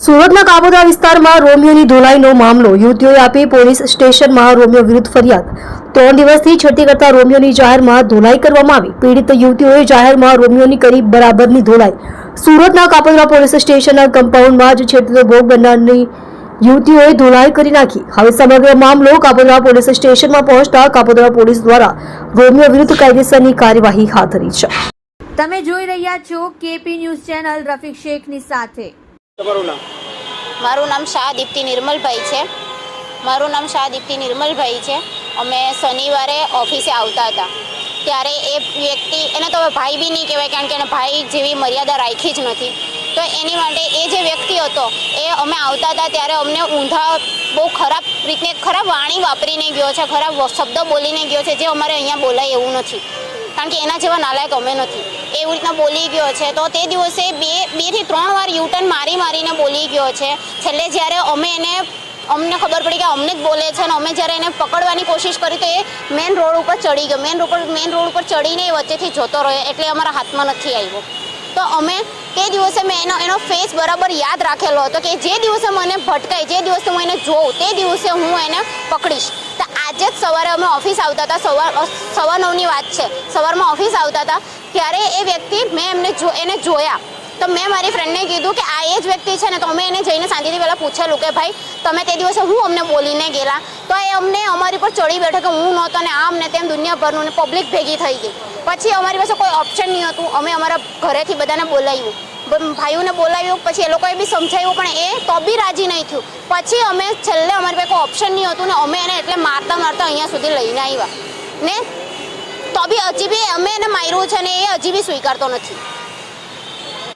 સુરતના કાબોદરા વિસ્તારમાં રોમિયોની ધોલાઈનો મામલો. યુવતીઓએ આપી પોલીસ સ્ટેશનમાં રોમિયો વિરુદ્ધ ફરિયાદ. 3 દિવસથી છેડતી કરતા રોમિયોની જાહેરમાં ધોલાઈ કરવામાં આવી. પીડિત યુવતીઓએ જાહેરમાં રોમિયોની કરી બરાબરની ધોલાઈ. સુરતના કાબોદરા પોલીસ સ્ટેશનના કમ્પાઉન્ડમાં જ છેડતીનો ભોગ બનનારની યુવતીઓએ ધોલાઈ કરી નાખી. હવે સમગ્ર મામલો કાબોદરા પોલીસ સ્ટેશનમાં પહોંચતા કાબોદરા પોલીસ દ્વારા રોમિયો વિરુદ્ધ કાયદેસરની કાર્યવાહી હાથ ધરી છે. તમે જોઈ રહ્યા છો કેપી ન્યૂઝ ચેનલ. રફીક શેખની સાથે. મારું નામ શાહ દીપ્તિ નિર્મલભાઈ છે. અમે શનિવારે ઓફિસે આવતા હતા ત્યારે એ વ્યક્તિ, એને તો ભાઈ બી નહીં કહેવાય કારણ કે એને ભાઈ જેવી મર્યાદા રાખી જ નથી. તો એની માટે એ જે વ્યક્તિ હતો એ અમે આવતા હતા ત્યારે અમને ઊંધા બહુ ખરાબ વાણી વાપરીને ગયો છે, ખરાબ શબ્દ બોલીને ગયો છે, જે અમારે અહીંયા બોલાય એવું નથી કારણ કે એના જેવા નાલાયક અમે નથી. એવી રીતના બોલી ગયો છે. તો તે દિવસે બે થી 3 વાર યુટર્ન મારીને બોલી ગયો છે. છેલ્લે જ્યારે અમને ખબર પડી કે અમને જ બોલે છે અને અમે જ્યારે એને પકડવાની કોશિશ કરી તો એ મેઇન રોડ ઉપર ચડી ગયો. મેઇન રોડ ઉપર ચડીને એ વચ્ચેથી જતો રહ્યો એટલે અમારા હાથમાં નથી આવ્યો. તો અમે તે દિવસે મેં એનો ફેસ બરાબર યાદ રાખેલો હતો કે જે દિવસે મને ભટકાય, જે દિવસે હું એને જોઉં તે દિવસે હું એને પકડીશ. તો આજે જ સવારે અમે ઓફિસ આવતા હતા, 9:15ની વાત છે. સવારમાં ઓફિસ આવતા હતા ત્યારે એ વ્યક્તિ, મેં એને જોયા તો મેં મારી ફ્રેન્ડને કીધું કે આ એ જ વ્યક્તિ છે ને. તો અમે એને જઈને શાંતિથી પહેલાં પૂછેલું કે ભાઈ તમે તે દિવસે હું અમને બોલીને ગયેલા. તો એ અમારી પર ચડી બેઠો કે હું નહોતો ને આમ ને તેમ દુનિયાભરનું ને પબ્લિક ભેગી થઈ ગઈ. પછી અમારી પાસે કોઈ ઓપ્શન નહીં હતું. અમે અમારા ઘરેથી બધાને બોલાવ્યું, ભાઈઓને બોલાવ્યું, પછી એ લોકોએ બી સમજાવ્યું પણ એ તો બી રાજી નહીં થયું. પછી અમે છેલ્લે અમારી પાસે કોઈ ઓપ્શન નહીં હતું ને અમે એને એટલે મારતા અહીંયા સુધી લઈને આવ્યા ને. તો બી હજી બી અમે એને માર્યું છે ને એ હજી બી સ્વીકારતો નથી.